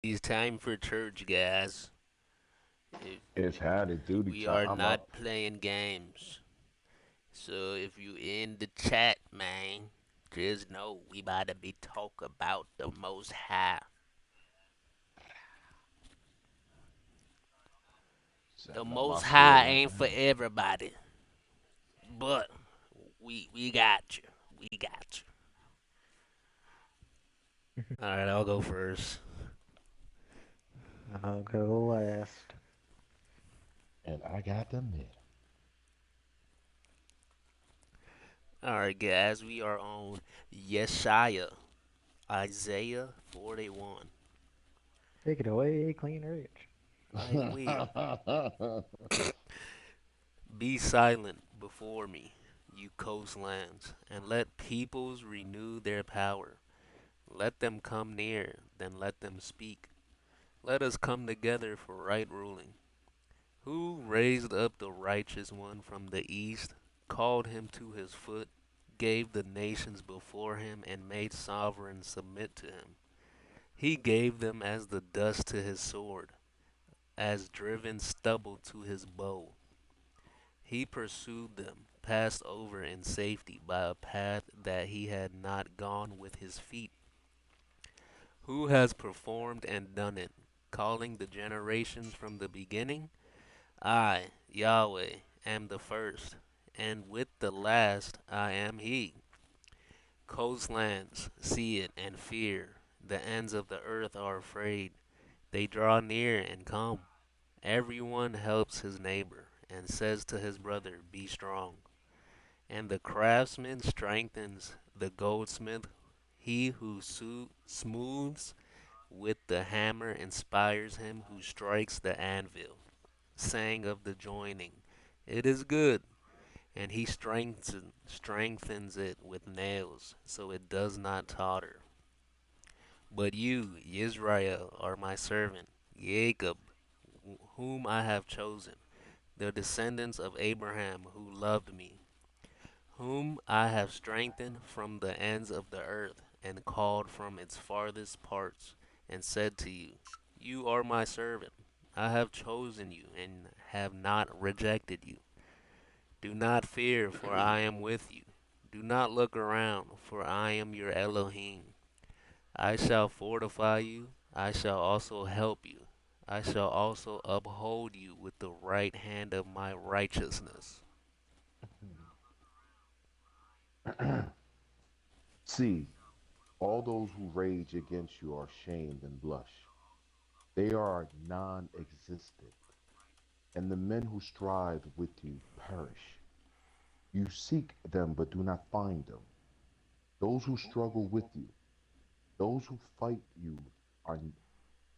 It's time for church, guys. If, It's if had it duty we time. are I'm not up. playing games, so if you in the chat, man, just know we about to be talk about the Most High. The Setting up my Most sword High right ain't for now. everybody, but we got you. We got you. All right, I'll go first. I'll go last. And I got the mid. All right, guys, we are on Yeshayah, Isaiah 41. Take it away, Clean Rich. I will. Be silent before me, you coastlands, and let peoples renew their power. Let them come near, then let them speak. Let us come together for right ruling. Who raised up the righteous one from the east, called him to his foot, gave the nations before him, and made sovereigns submit to him? He gave them as the dust to his sword, as driven stubble to his bow. He pursued them, passed over in safety by a path that he had not gone with his feet. Who has performed and done it, calling the generations from the beginning? I, Yahweh, am the first, and with the last I am he. Coastlands see it and fear. The ends of the earth are afraid. They draw near and come. Everyone helps his neighbor and says to his brother, be strong. And the craftsman strengthens the goldsmith. He who smooths with the hammer inspires him who strikes the anvil, saying of the joining, it is good. And he strengthens it with nails, so it does not totter. But you, Israel, are my servant, Jacob, whom I have chosen, the descendants of Abraham who loved me, whom I have strengthened from the ends of the earth, and called from its farthest parts, and said to you, you are my servant. I have chosen you, and have not rejected you. Do not fear, for I am with you. Do not look around, for I am your Elohim. I shall fortify you, I shall also help you. I shall also uphold you with the right hand of my righteousness. See, all those who rage against you are shamed and blush. They are non existent, and the men who strive with you perish. You seek them but do not find them. Those who struggle with you, those who fight you, are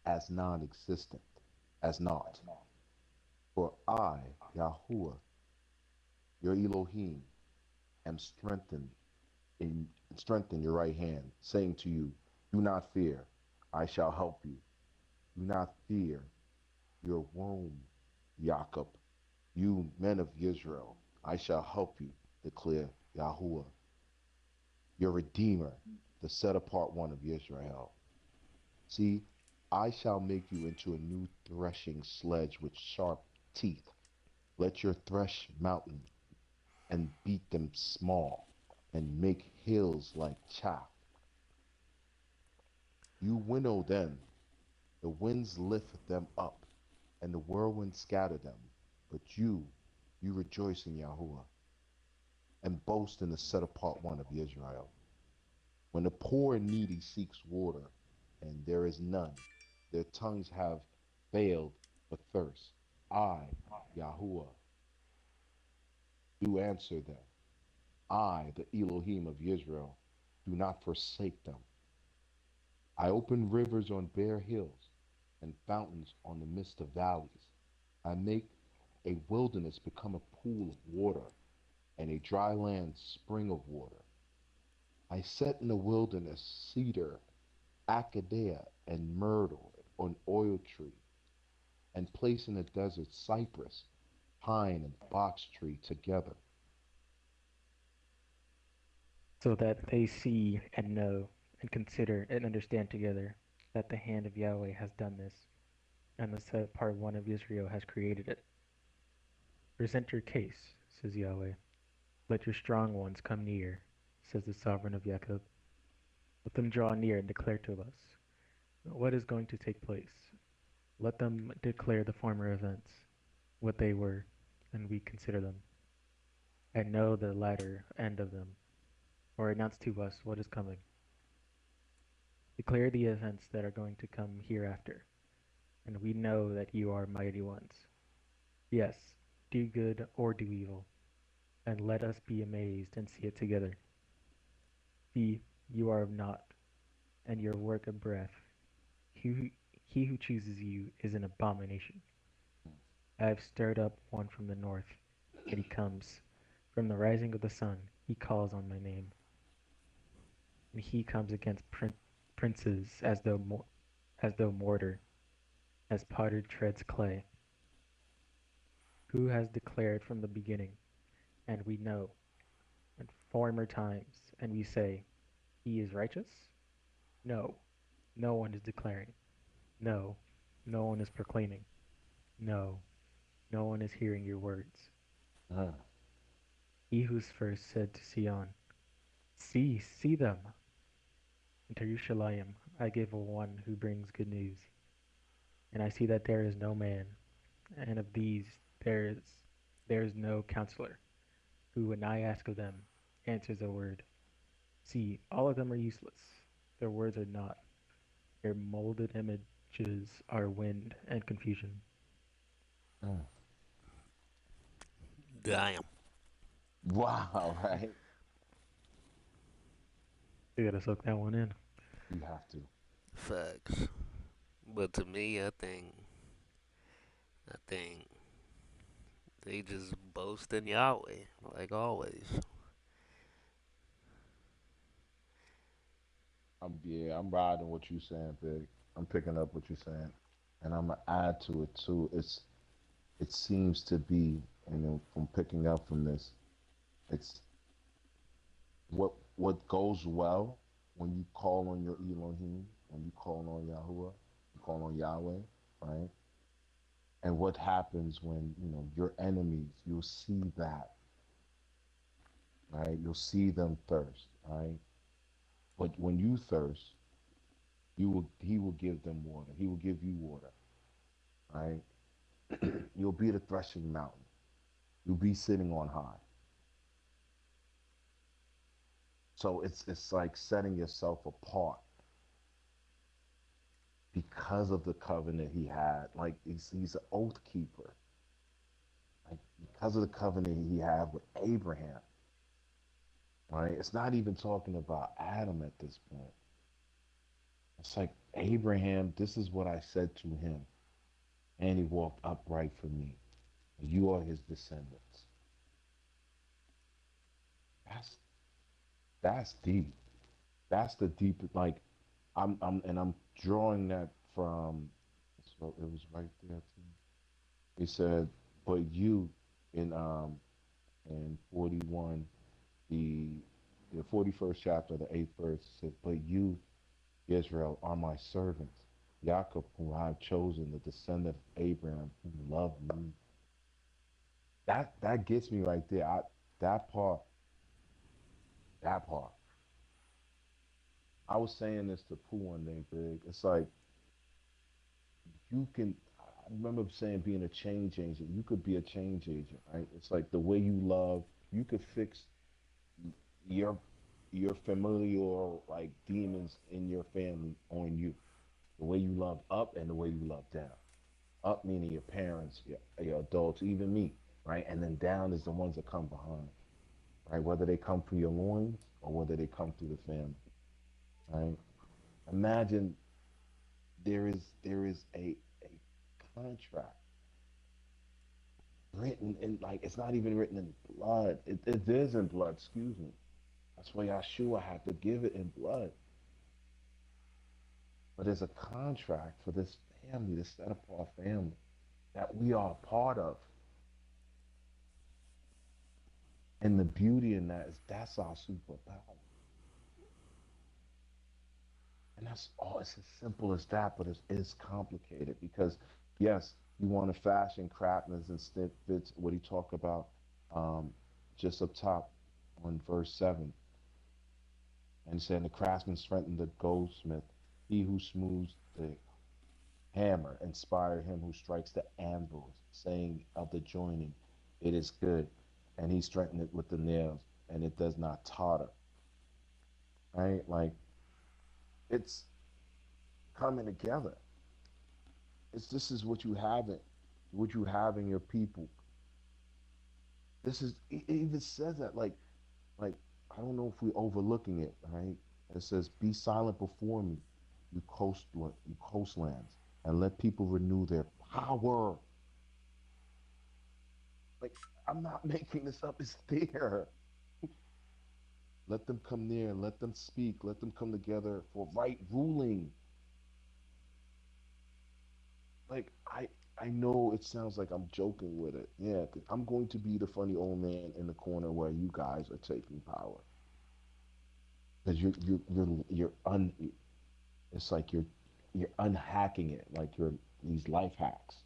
as non existent, as naught. For I, Yahuwah, your Elohim, am in strengthen your right hand, saying to you, do not fear, I shall help you. Do not fear your womb, Jacob. You men of Israel, I shall help you, declare Yahuwah, your Redeemer, the set apart one of Israel. See, I shall make you into a new threshing sledge with sharp teeth. Let your thresh mountain and beat them small, and make hills like chaff. You winnow them, the winds lift them up, and the whirlwind scatter them. But you rejoice in Yahuwah, and boast in the set apart one of Israel. When the poor and needy seeks water, and there is none, their tongues have failed for thirst. I, Yahuwah, do answer them. I, the Elohim of Israel, do not forsake them. I open rivers on bare hills and fountains on the midst of valleys. I make a wilderness become a pool of water and a dry land spring of water. I set in the wilderness cedar, acacia, and myrtle, an oil tree, and place in the desert cypress, pine, and box tree together. So that they see and know and consider and understand together. that the hand of Yahweh has done this, and the set apart one of Israel has created it. Present your case, says Yahweh. Let your strong ones come near, says the sovereign of Jacob. Let them draw near and declare to us what is going to take place. Let them declare the former events, what they were, and we consider them, and know the latter end of them, or announce to us what is coming. Declare the events that are going to come hereafter, and we know that you are mighty ones. Yes, do good or do evil, and let us be amazed and see it together. See, you are of naught, and your work a breath. He who chooses you is an abomination. I have stirred up one from the north, and he comes. From the rising of the sun, he calls on my name, and he comes against princes as though mortar, as potter treads clay. Who has declared from the beginning, and we know, and former times, and we say, he is righteous? No, no one is declaring. No, no one is proclaiming. No, no one is hearing your words. Mm, He who's first said to Sion, see, see them. And to Yerushalayim I give a one who brings good news. And I see that there is no man, and of these there is no counselor, who when I ask of them answers a word. See, all of them are useless. Their words are not. Their molded images are wind and confusion. mm. Damn. Wow, right? You gotta soak that one in. You have to. Facts. But to me, I think they just boast in Yahweh, like always. I'm riding what you saying, Big. I'm picking up what you're saying, and I'm gonna add to it too. It seems to be, and then from picking up from this, it's what goes well when you call on your Elohim, when you call on Yahuwah, you call on Yahweh, right? And what happens when your enemies, you'll see that, right? You'll see them thirst, right? But when you thirst, he will give them water. He will give you water, right? You'll be the threshing mountain. You'll be sitting on high. So it's like setting yourself apart because of the covenant he had. Like he's an oath keeper. Like because of the covenant he had with Abraham, right? It's not even talking about Adam at this point. It's like Abraham, this is what I said to him, and he walked upright for me. You are his descendants. That's that's deep. That's the deep. Like I'm drawing that from. So it was right there too. He said, "But you, in 41, the 41st chapter, the 8th verse says, but you, Israel, are my servants, Jacob, whom I have chosen, the descendant of Abraham, who loved me." That gets me right there. That part, that part. I was saying this to Pooh one day, Big. It's like you can. I remember saying being a change agent. You could be a change agent, right? It's like the way you love. You could fix your your familial like demons in your family on you. The way you love up and the way you love down. Up meaning your parents, your adults, even me, right? And then down is the ones that come behind, right? Whether they come through your loins or whether they come through the family, right? Imagine there is a contract written in, like, it's not even written in blood. It is in blood, excuse me. That's why Yeshua had to give it in blood. But there's a contract for this family, this set apart family that we are a part of. And the beauty in that is that's our superpower. And that's all. It's as simple as that, but it's complicated because, yes, you want to fashion craftsmen and snippets. What he talked about, um, just up top on verse 7, and saying the craftsman strengthened the goldsmith. He who smooths the hammer inspired him who strikes the anvils, saying of the joining, it is good. And he strengthened it with the nails, and it does not totter. Right? Like it's coming together. It's this is what you have in your people. This is it even says that like I don't know if we're overlooking it, right? It says, "Be silent before me, you coastlands, and let people renew their power." Like I'm not making this up; it's there. Let them come near, let them speak, let them come together for right ruling. Like I know it sounds like I'm joking with it. Yeah, 'cause I'm going to be the funny old man in the corner where you guys are taking power because you're un. It's like you're unhacking it, like you're these life hacks.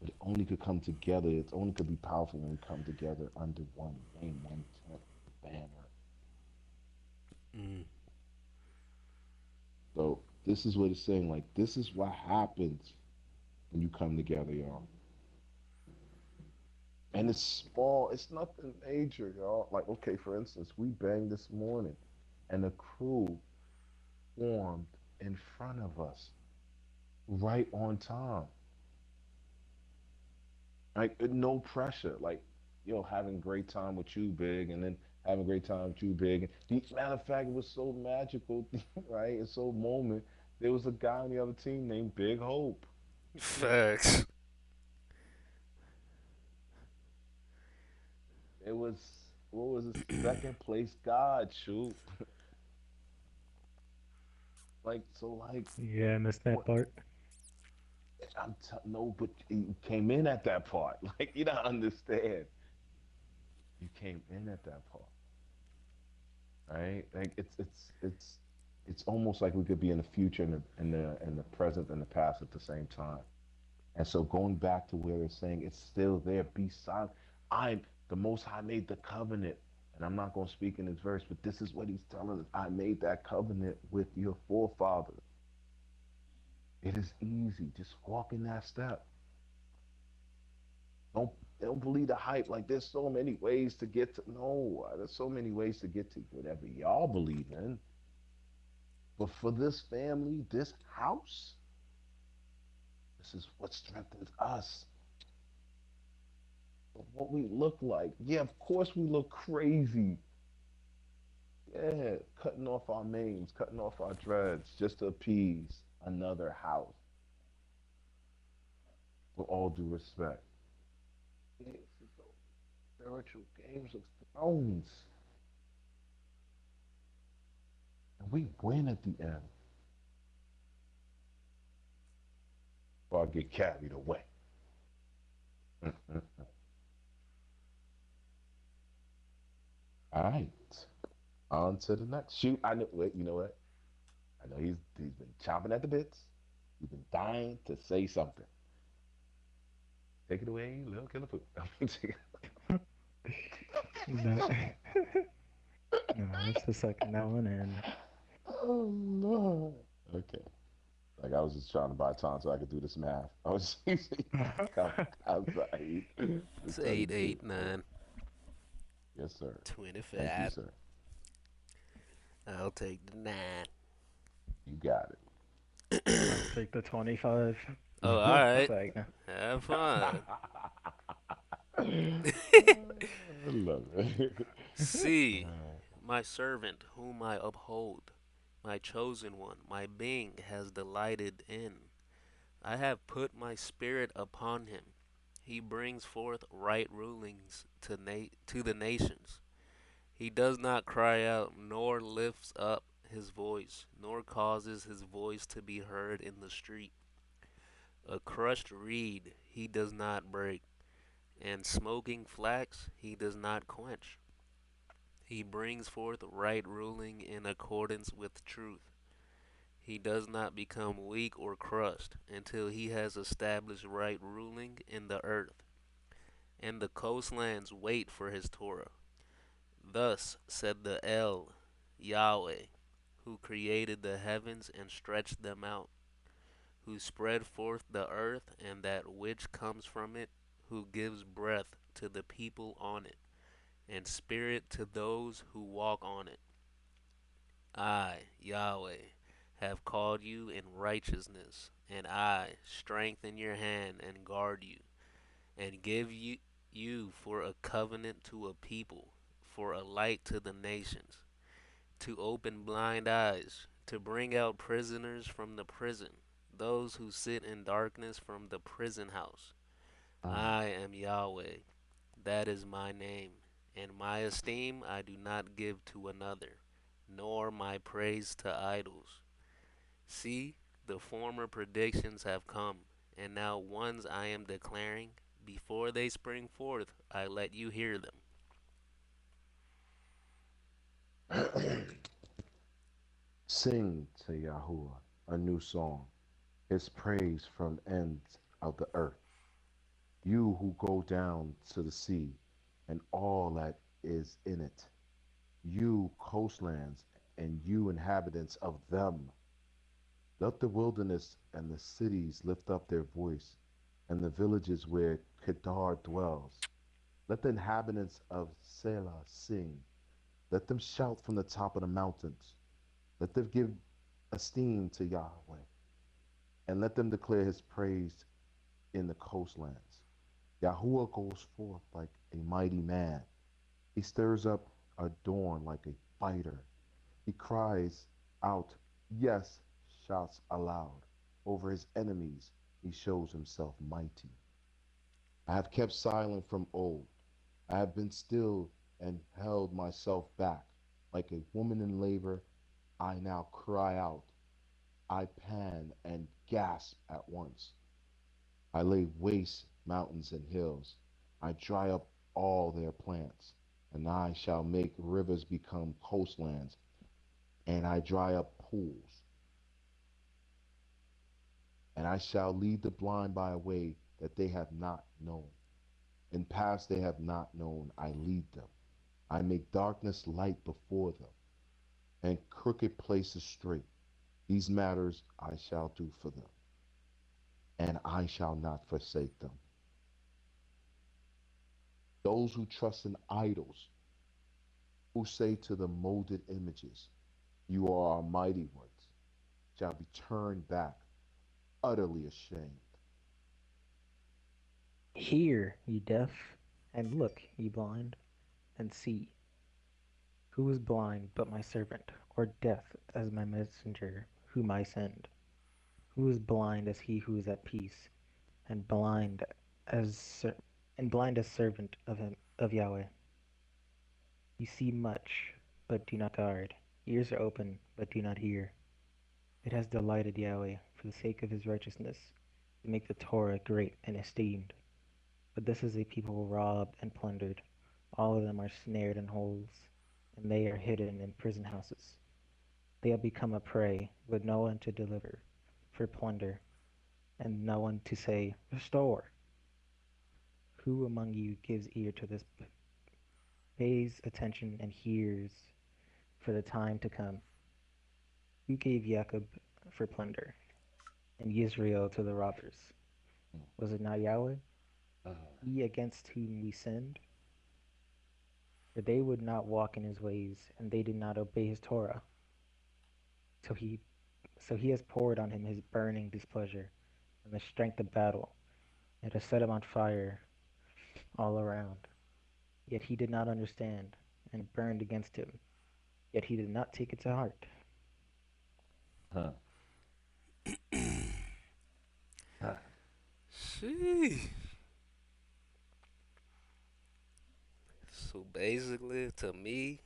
But it only could come together. It only could be powerful when we come together under one name, one tent, banner. Mm. So this is what it's saying. Like this is what happens when you come together, y'all. And it's small. It's nothing major, y'all. Like okay, for instance, we banged this morning, and a crew formed in front of us, right on time. Like no pressure. Like having great time with you, Big, and then having a great time with you, Big. And matter of fact, it was so magical, right? It's so moment. There was a guy on the other team named Big Hope. Facts. It was what was it? Second place God, shoot. Like so, like Yeah, I missed that what? part. No, but you came in at that part. Like you don't understand. You came in at that part, right? Like it's almost like we could be in the future and the present and the past at the same time. And so going back to where it's saying it's still there, be silent. I'm the Most High made the covenant, and I'm not going to speak in this verse, but this is what He's telling us. I made that covenant with your forefathers. It is easy. Just walk in that step. Don't don't believe the hype. Like there's so many ways to get to no. There's so many ways to get to whatever y'all believe in. But for this family, this house, this is what strengthens us. What we look like. Yeah, of course we look crazy. Yeah, cutting off our manes, cutting off our dreads just to appease another house. With all due respect. This is those spiritual games of thrones. And we win at the end. Or I get carried away. All right. On to the next. Shoot, I know. Wait, you know what? I know he's been chomping at the bits. He's been dying to say something. Take it away, little killer poop. No, no, I was just sucking that one in. Oh Lord. Okay. Like I was just trying to buy time so I could do this math. I was using come outside to It's tell the eight truth. eight Yeah. nine Yes, sir. twenty Thank you, five. sir. I'll take the 9. You got I'll take the 25. Oh, it. alright. Like, Have fun. I love it. See, my servant whom I uphold, my chosen one, my being has delighted in. I have put my spirit upon him. He brings forth right rulings to the nations. He does not cry out, nor lifts up his voice, nor causes his voice to be heard in the street. A crushed reed he does not break, and smoking flax he does not quench. He brings forth right ruling in accordance with truth. He does not become weak or crushed until he has established right ruling in the earth, and the coastlands wait for his Torah. Thus said the El, Yahweh, who created the heavens and stretched them out, who spread forth the earth and that which comes from it, who gives breath to the people on it, and spirit to those who walk on it. I, Yahweh, have called you in righteousness, and I strengthen your hand and guard you, and give you for a covenant to a people, for a light to the nations, to open blind eyes, to bring out prisoners from the prison, those who sit in darkness from the prison house. Ah, I am Yahweh, that is my name, and my esteem I do not give to another, nor my praise to idols. See, the former predictions have come, and now ones I am declaring, before they spring forth, I let you hear them. sing to Yahuwah a new song, his praise from ends of the earth. You who go down to the sea and all that is in it, you coastlands and you inhabitants of them. Let the wilderness and the cities lift up their voice, and the villages where Kedar dwells. Let the inhabitants of Selah sing. Let them shout from the top of the mountains. Let them give esteem to Yahweh, and let them declare his praise in the coastlands. Yahuwah goes forth like a mighty man. He stirs up a dawn like a fighter. He cries out, yes, shouts aloud. Over his enemies, he shows himself mighty. I have kept silent from old. I have been still and held myself back. Like a woman in labor, I now cry out. I pan and gasp at once. I lay waste mountains and hills. I dry up all their plants, and I shall make rivers become coastlands, and I dry up pools, and I shall lead the blind by a way that they have not known. In paths they have not known, I lead them. I make darkness light before them, and crooked places straight. These matters I shall do for them, and I shall not forsake them. Those who trust in idols, who say to the molded images, you are our mighty ones, shall be turned back, utterly ashamed. Hear, ye deaf, and look, ye blind, and see. Who is blind but my servant, or deaf as my messenger, whom I send? Who is blind as he who is at peace, and as ser- blind as servant of him of Yahweh? You see much, but do not guard. Ears are open, but do not hear. It has delighted Yahweh, for the sake of his righteousness, to make the Torah great and esteemed. But this is a people robbed and plundered. All of them are snared in holes, and they are hidden in prison houses. They have become a prey, with no one to deliver, for plunder, and no one to say, restore. Who among you gives ear to this, pays attention, and hears for the time to come? Who gave Jacob for plunder, and Israel to the robbers? Was it not Yahweh, he against whom we sinned? For they would not walk in his ways, and they did not obey his Torah. So he, so he has poured on him his burning displeasure, and the strength of battle. It has set him on fire all around. Yet he did not understand, and burned against him. Yet he did not take it to heart. Huh, huh. Sheesh. So basically, to me,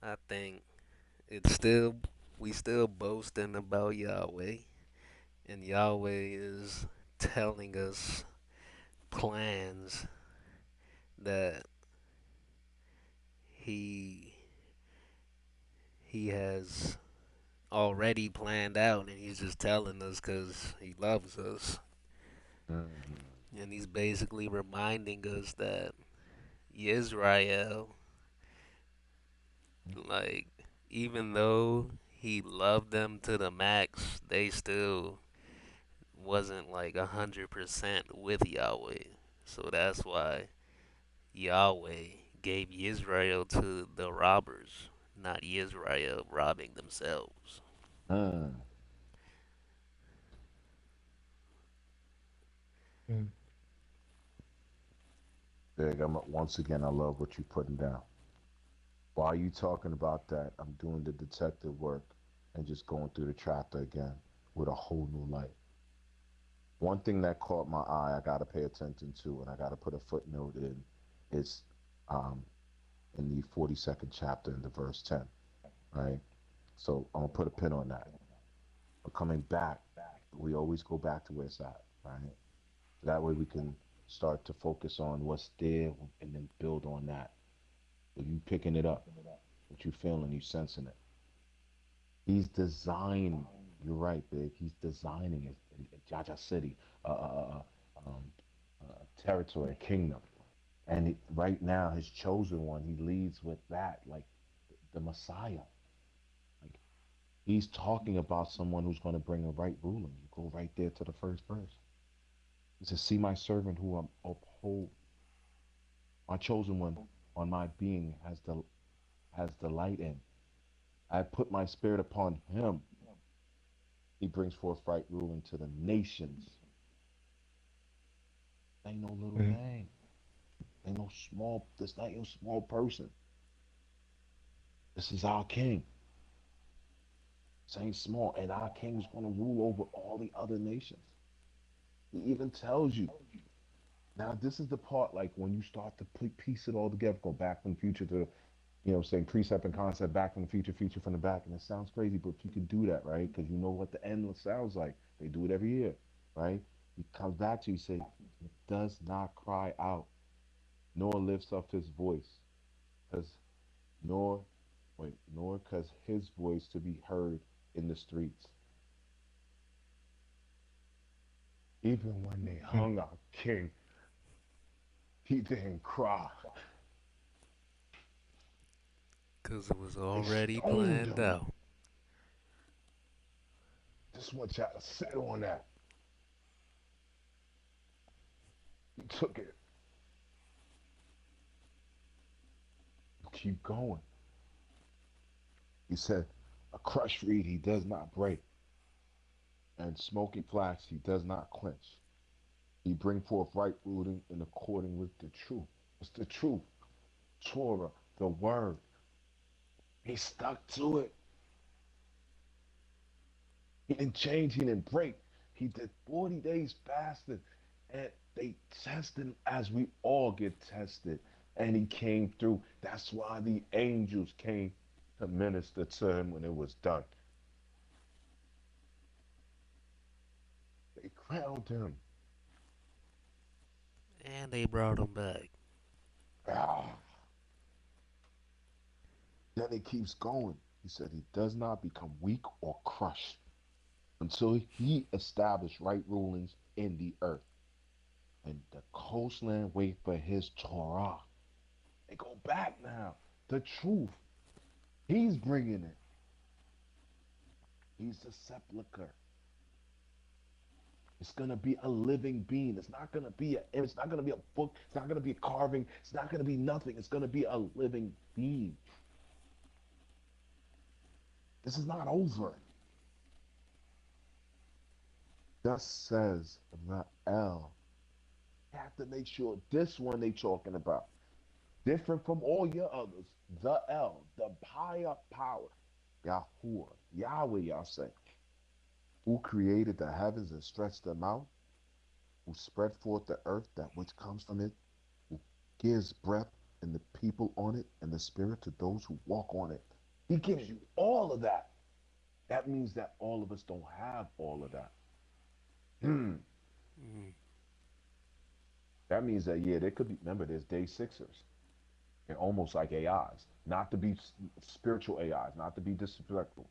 I think it's still we still boasting about Yahweh, and Yahweh is telling us plans that he he has already planned out, and he's just telling us because he loves us, Mm-hmm. and he's basically reminding us that Israel, like, even though he loved them to the max, they still wasn't like 100% with Yahweh. So that's why Yahweh gave Israel to the robbers, not Israel robbing themselves. Mm. Mm. Big. Once again, I love what you're putting down. While you talking about that, I'm doing the detective work and just going through the chapter again with a whole new light. One thing that caught my eye, I gotta pay attention to, and I gotta put a footnote in, is um, in the 42nd chapter in the verse 10, right? So I'm gonna put a pin on that. But coming back, we always go back to where it's at, right? So that way we can start to focus on what's there and then build on that. So you picking it up, what you feeling, you sensing it. He's designing. You're right, Big. He's designing it in Jaja City, um, territory, a kingdom. And right now, his chosen one, he leads with that, like the Messiah. Like he's talking about someone who's going to bring a right ruling. You go right there to the first verse. He says, "See my servant who uphold my chosen one on my being has delight in. I put my spirit upon him. He brings forth right ruling to the nations. Ain't no little Mm. thing. Ain't no small. This not no small person. This is our king. This ain't small, and our king is going to rule over all the other nations. He even tells you. Now, this is the part like when you start to piece it all together, go back from the future to, saying precept and concept, back from the future, future from the back. And it sounds crazy, but you can do that, right? Because you know what the end sounds like. They do it every year, right? He comes back to you, say, he does not cry out, nor lifts up his voice, because nor nor cause his voice to be heard in the streets. Even when they Mm. hung our king, he didn't cry. Because it was They already stoned planned him. out. Just want y'all to sit on that. He took it. Keep going. He said, a crushed reed he does not break, and smoky flax he does not quench. He bring forth right rooting in according with the truth. It's the truth. Torah, the word. He stuck to it. He didn't change. He didn't break. He did 40 days fasting, and they tested him as we all get tested. And he came through. That's why the angels came to minister to him when it was done. They crowned him. And they brought him back. Ah. Then it keeps going. He said he does not become weak or crushed until he established right rulings in the earth. And the coastland wait for his Torah. They go back now. The truth. He's bringing it. He's the sepulcher. It's gonna be a living being. It's not gonna be an image. It's not gonna be a book. It's not gonna be a carving. It's not gonna be nothing. It's gonna be a living being. This is not over. Thus says Ra'el. You have to make sure this one they talking about. Different from all your others. The El, the higher power. Yahuwah, Yahweh, y'all say, who created the heavens and stretched them out, who spread forth the earth, that which comes from it, who gives breath and the people on it, and the spirit to those who walk on it. He gives you all of that. That means that all of us don't have all of that. Hmm. Mm. That means that, yeah, there could be, remember, there's day sixers. They're almost like AIs, not to be spiritual AIs, not to be disrespectful.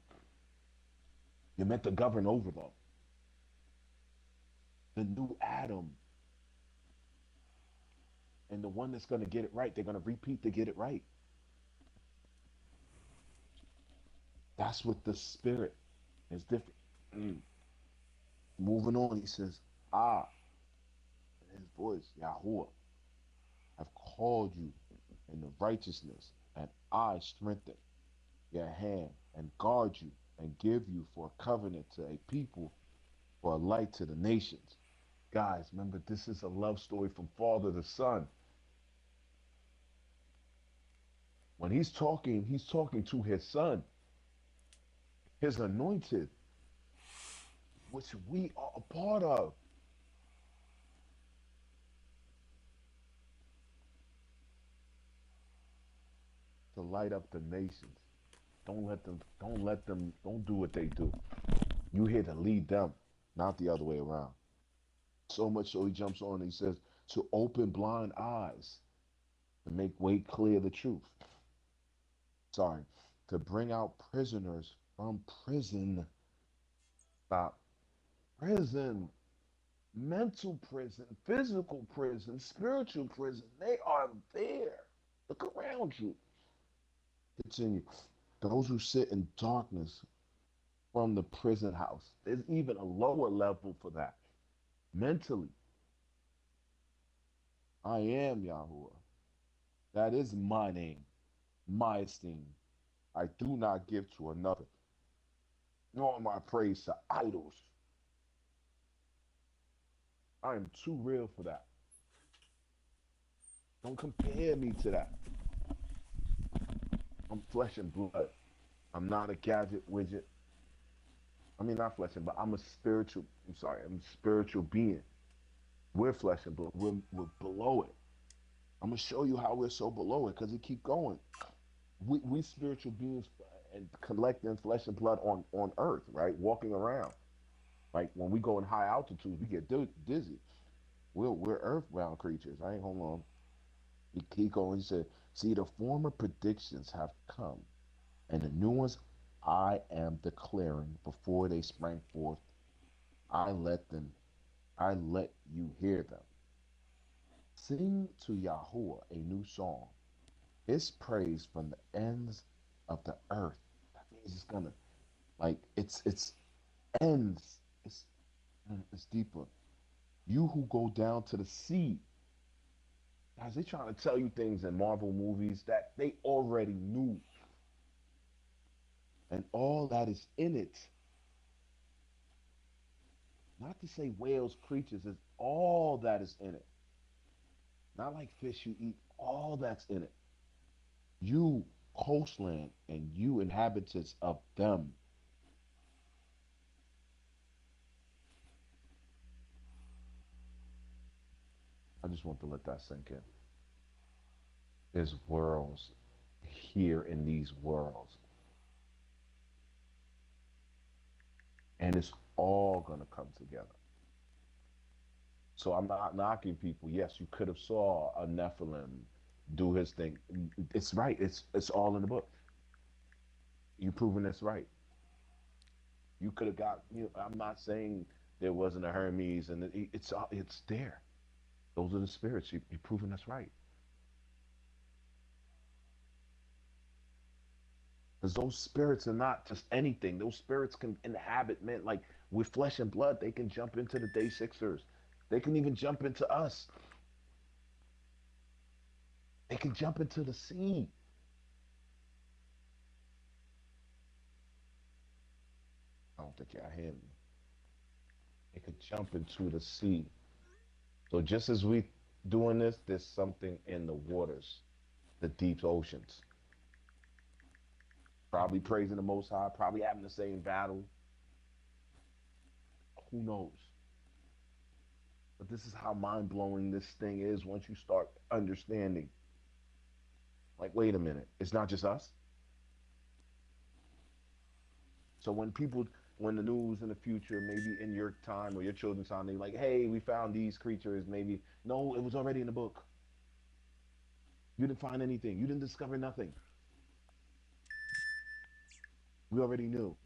You're meant to govern over them. The new Adam and the one that's going to get it right, they're going to repeat to get it right. That's what the spirit is different. Mm. Moving on, he says, I, in his voice, Yahuwah, have called you in the righteousness, and I strengthen your hand and guard you and give you for a covenant to a people, for a light to the nations. Guys, remember, this is a love story from father to son. When he's talking to his son, his anointed, which we are a part of, to light up the nations. Don't do what they do. You here to lead them, not the other way around. So much so he jumps on and he says, to open blind eyes, to make way clear the truth. Sorry, to bring out prisoners from prison. Stop. Prison, mental prison, physical prison, spiritual prison. They are there. Look around you. Continue. Those who sit in darkness from the prison house. There's even a lower level for that. Mentally, I am Yahuwah. That is my name, my esteem. I do not give to another, nor my praise to idols. I am too real for that. Don't compare me to that. I'm flesh and blood. I'm not a gadget widget. I mean, not flesh and blood. I'm sorry, I'm a spiritual being. We're flesh and blood. We're below it. I'm going to show you how we're so below it because it keep going. We spiritual beings and collecting flesh and blood on earth, right? Walking around. Like when we go in high altitudes, we get dizzy. We're earthbound creatures. I ain't hold on. He going. He said, "See, the former predictions have come, and the new ones I am declaring before they sprang forth. I let them. I let you hear them. Sing to Yahuwah a new song. His praise from the ends of the earth. That means it's gonna like it's ends. It's deeper. You who go down to the sea. Guys, they trying to tell you things in Marvel movies that they already knew, and all that is in it. Not to say whales, creatures, is all that is in it. Not like fish you eat, all that's in it. You, coastland, and you, inhabitants of them. I just want to let that sink in. There's worlds here in these worlds, and it's all going to come together. So I'm not knocking people. Yes, you could have saw a Nephilim do his thing. It's right. It's all in the book. You proving this right. You could have got. I'm not saying there wasn't a Hermes, and it's there. Those are the spirits. You're proving us right. Because those spirits are not just anything. Those spirits can inhabit men. Like with flesh and blood, they can jump into the day sixers. They can even jump into us. They can jump into the sea. I don't think y'all hear me. They could jump into the sea. So just as we doing this, there's something in the waters, the deep oceans. Probably praising the Most High, probably having the same battle. Who knows? But this is how mind blowing this thing is once you start understanding. Like, wait a minute, it's not just us. So when the news in the future, maybe in your time or your children's time, they like, hey, we found these creatures. Maybe no, it was already in the book. You didn't find anything. You didn't discover nothing. We already knew.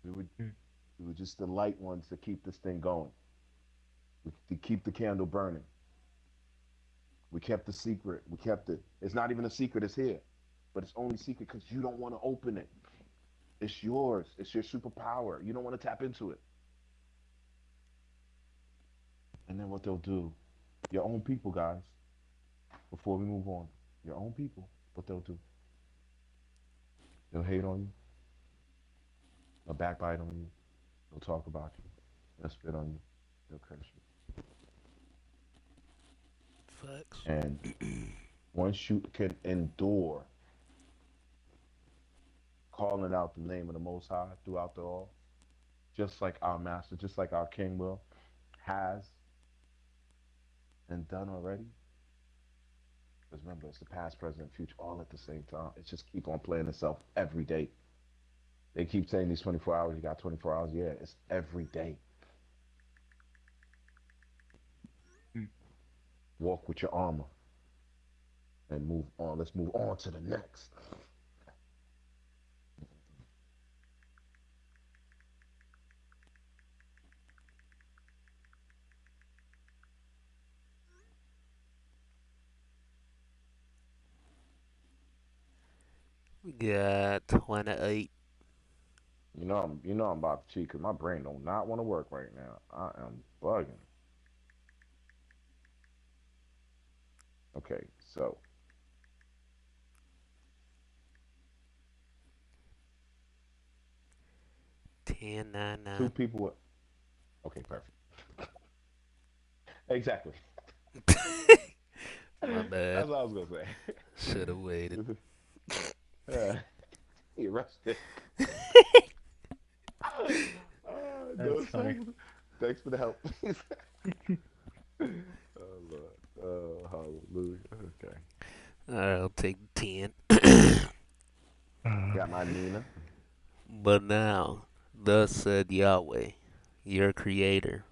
We would mm, we were just the light ones to keep this thing going. To keep the candle burning. We kept the secret. We kept it. It's not even a secret. It's here, but it's only secret because you don't want to open it. It's yours. It's your superpower. You don't want to tap into it. And then what they'll do, your own people, guys. Before we move on, your own people. What they'll do, they'll hate on you. They'll backbite on you. They'll talk about you. They'll spit on you. They'll curse Facts. you. And once you can endure calling out the name of the Most High throughout the all, just like our Master, just like our King will, has and done already. Because remember, it's the past, present, future, all at the same time. It just keep on playing itself every day. They keep saying these 24 hours, you got 24 hours. Yeah, it's every day. mm. Walk with your armor and move on. Let's move on to the next. We got 28. I'm about to cheat because my brain do not want to work right now. I am bugging. Okay, so 2 1099. people. Okay, perfect. Exactly. My bad. That's what I was gonna Should have waited. say. uh, you rushed it. That's No, funny. thanks for the help. Oh Lord. Oh hallelujah. Okay. I'll take 10. Got my Nina. But now, thus said Yahweh, your creator,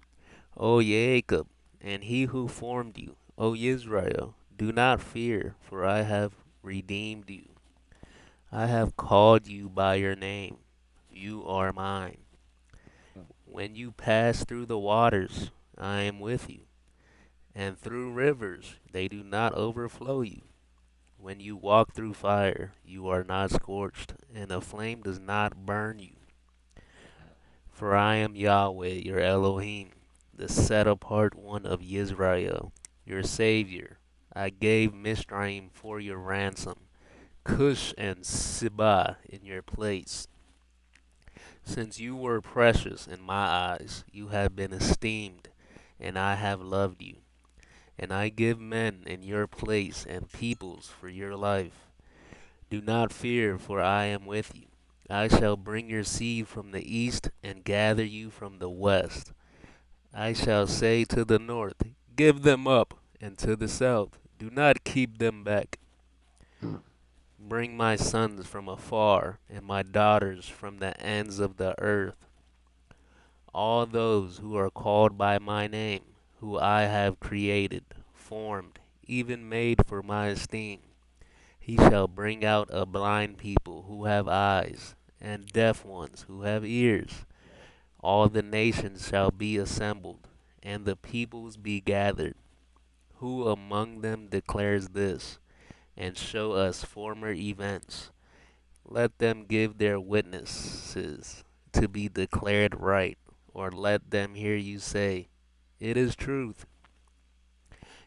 O Jacob, and he who formed you, O Israel, do not fear, for I have redeemed you. I have called you by your name. You are mine. When you pass through the waters, I am with you, and through rivers, they do not overflow you. When you walk through fire, you are not scorched, and the flame does not burn you. For I am Yahweh, your Elohim, the set apart one of Israel, your Savior. I gave Mizraim for your ransom, Cush and Seba in your place. Since you were precious in my eyes, you have been esteemed, and I have loved you. And I give men in your place and peoples for your life. Do not fear, for I am with you. I shall bring your seed from the east and gather you from the west. I shall say to the north, give them up, and to the south, do not keep them back. Bring my sons from afar, and my daughters from the ends of the earth. All those who are called by my name, who I have created, formed, even made for my esteem. He shall bring out a blind people who have eyes, and deaf ones who have ears. All the nations shall be assembled, and the peoples be gathered. Who among them declares this, and show us former events? Let them give their witnesses to be declared right, or let them hear you say, it is truth.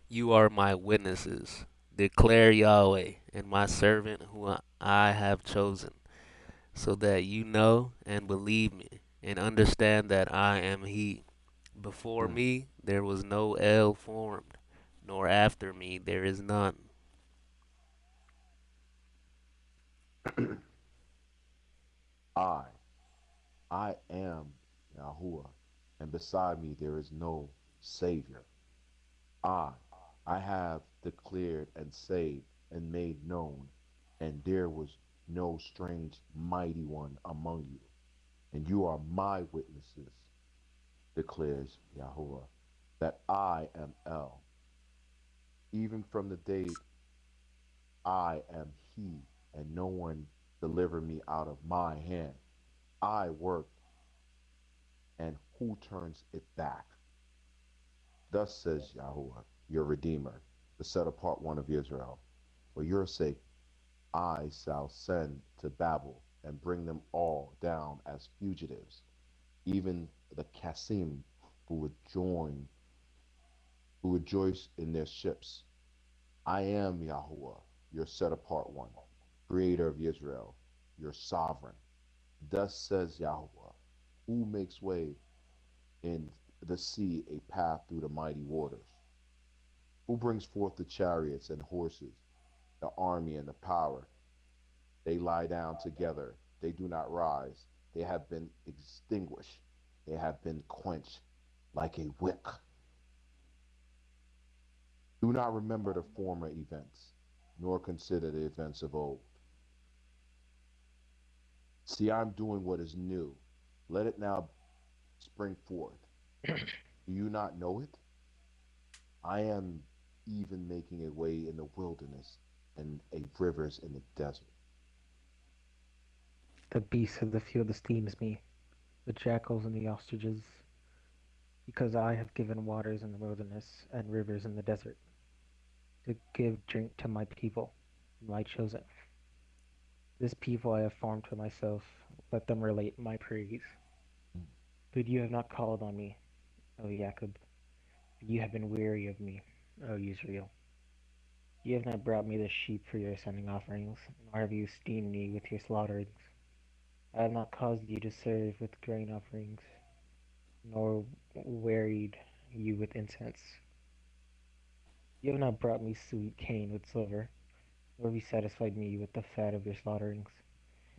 You are my witnesses, declare Yahweh, and my servant whom I have chosen, so that you know and believe me, and understand that I am He. Before me there was no El formed, nor after me there is none. I, I am Yahuwah, and beside me there is no Savior. I, I have declared and saved and made known, and there was no strange mighty one among you. And you are my witnesses, declares Yahuwah, that I am El. Even from the day I am he, and no one delivered me out of my hand. I worked, and who turns it back? Thus says Yahuwah, your Redeemer, the set apart one of Israel. For your sake, I shall send to Babel and bring them all down as fugitives, even the Cassim who would join, who rejoice in their ships. I am Yahuwah, your set apart one, creator of Israel, your sovereign. Thus says Yahuwah, who makes way in the sea a path through the mighty waters, who brings forth the chariots and horses, the army and the power. They lie down together, they do not rise. They have been extinguished, they have been quenched like a wick. Do not remember the former events, nor consider the events of old. See, I'm doing what is new. Let it now spring forth. Do you not know it? I am even making a way in the wilderness and a rivers in the desert. The beasts of the field esteems me, the jackals and the ostriches, because I have given waters in the wilderness and rivers in the desert, to give drink to my people, my chosen. This people I have formed for myself, let them relate my praise. But you have not called on me, O Jacob. You have been weary of me, O Israel. You have not brought me the sheep for your sending offerings, nor have you esteemed me with your slaughterings. I have not caused you to serve with grain offerings, nor wearied you with incense. You have not brought me sweet cane with silver, nor have you satisfied me with the fat of your slaughterings.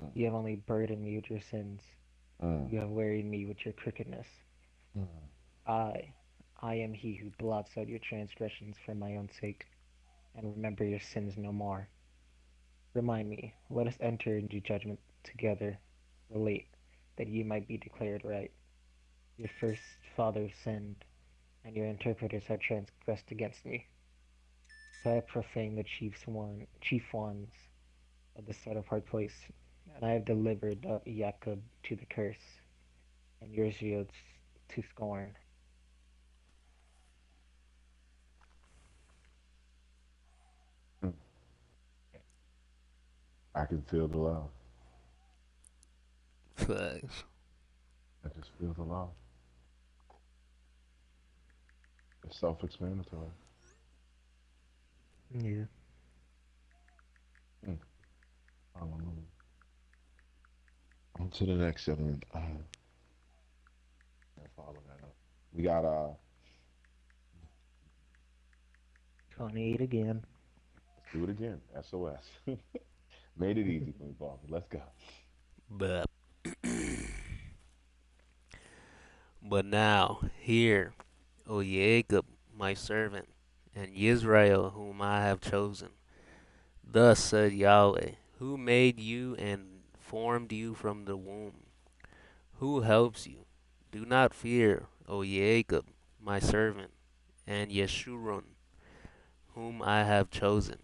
Mm, You have only burdened me with your sins. mm, You have wearied me with your crookedness. mm, I, I am he who blots out your transgressions for my own sake, and remember your sins no more. Remind me, let us enter into judgment together. Relate, that ye might be declared right. Your first fathers sinned, and your interpreters have transgressed against me. So I have profaned the chief ones of the set apart place, and I have delivered up Jacob to the curse, and Israel to scorn. mm. I can feel the love. Facts. I just feel the love. It's self-explanatory. Yeah. Mm. Hallelujah. On to the next gentleman. Follow that up. We got 28 again. let's do it again. SOS. Made it easy for me, Bob. Let's go. But but now hear, O Jacob, my servant, and Israel, whom I have chosen. Thus said Yahweh, who made you and formed you from the womb, who helps you. Do not fear, O Jacob, my servant, and Yeshurun, whom I have chosen.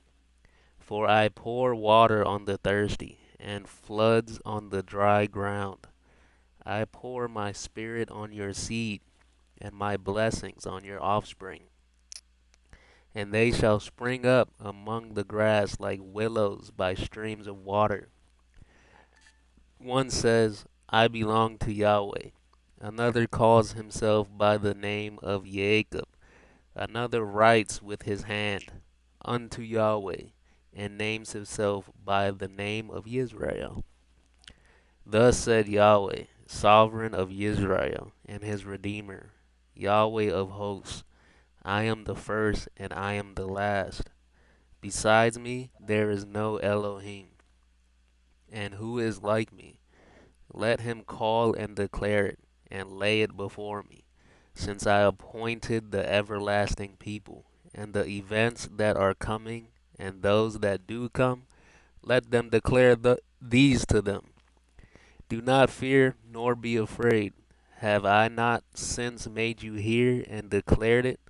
For I pour water on the thirsty, and floods on the dry ground. I pour my spirit on your seed, and my blessings on your offspring. And they shall spring up among the grass like willows by streams of water. One says, I belong to Yahweh. Another calls himself by the name of Jacob. Another writes with his hand, unto Yahweh, and names himself by the name of Israel. Thus said Yahweh, sovereign of Israel, and his Redeemer, Yahweh of hosts, I am the first and I am the last. Besides me there is no Elohim. And who is like me? Let him call and declare it, and lay it before me, since I appointed the everlasting people, and the events that are coming, and those that do come, let them declare these to them. Do not fear, nor be afraid. Have I not since made you hear and declared it?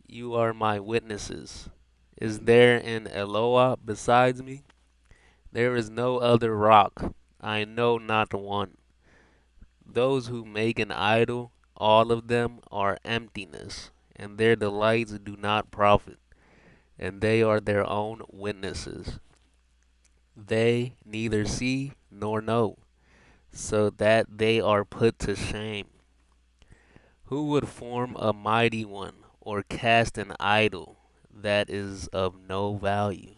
You are my witnesses. Is there an Eloah besides me? There is no other rock. I know not one. Those who make an idol, all of them are emptiness, and their delights do not profit, and they are their own witnesses. They neither see nor know, so that they are put to shame. Who would form a mighty one, or cast an idol that is of no value?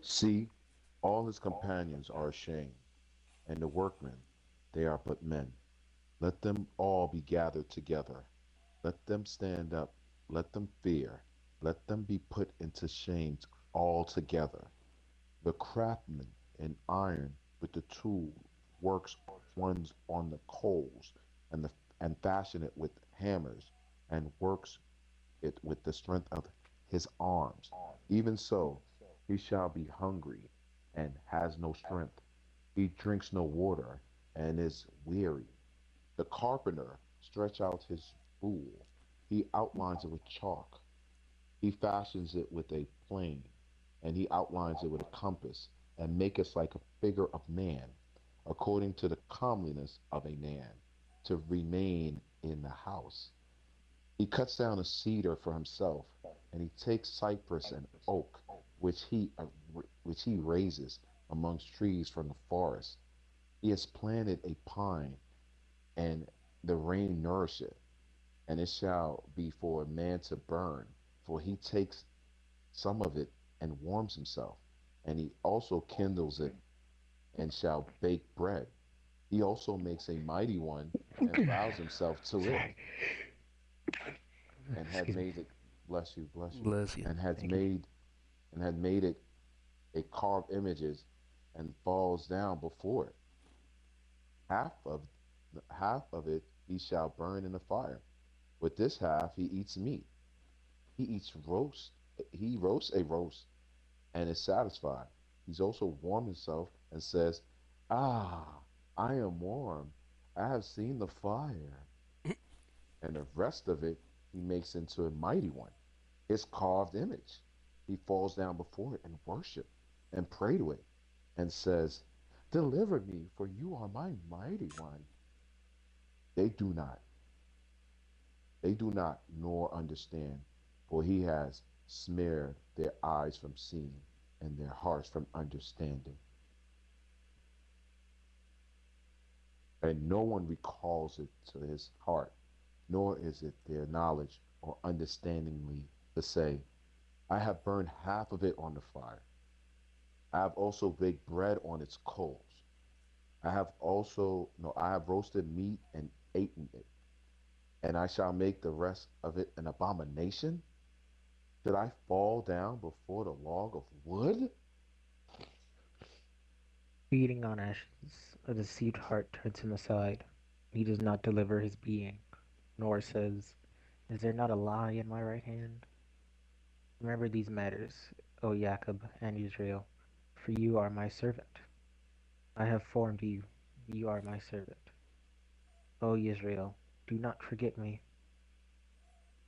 See, all his companions are ashamed, and the workmen, they are but men. Let them all be gathered together. Let them stand up. Let them fear. Let them be put into shame altogether. The craftsman in iron with the tool works ones on the coals and fashion it with hammers and works it with the strength of his arms. Even so, he shall be hungry and has no strength. He drinks no water and is weary. The carpenter stretch out his spool. He outlines it with chalk. He fashions it with a plane, and he outlines it with a compass, and maketh like a figure of man, according to the comeliness of a man, to remain in the house. He cuts down a cedar for himself, and he takes cypress and oak, which he raises amongst trees from the forest. He has planted a pine, and the rain nourish it, and it shall be for a man to burn, for he takes some of it and warms himself, and he also kindles it and shall bake bread. He also makes a mighty one and bows himself to it, Sorry. and had Excuse me. made it, bless you, Bless you. and has Thank you. made and had made it a carved images and falls down before it. Half of half of it he shall burn in the fire. With this half he eats meat. He eats roast. He roasts a roast and is satisfied. He's also warmed himself and says, "Ah, I am warm. I have seen the fire." And the rest of it he makes into a mighty one, his carved image. He falls down before it and worship and pray to it and says, "Deliver me, for you are my mighty one." They do not, they do not nor understand, for he has smeared their eyes from seeing and their hearts from understanding. And no one recalls it to his heart, nor is it their knowledge or understandingly to say, "I have burned half of it on the fire. I have also baked bread on its coals. I have also, no, I have roasted meat and eaten it, and I shall make the rest of it an abomination. Should I fall down before the log of wood?" Feeding on ashes, a deceived heart turns him aside. He does not deliver his being, nor says, "Is there not a lie in my right hand?" Remember these matters, O Jacob and Israel, for you are my servant. I have formed you, you are my servant. O Israel, do not forget me.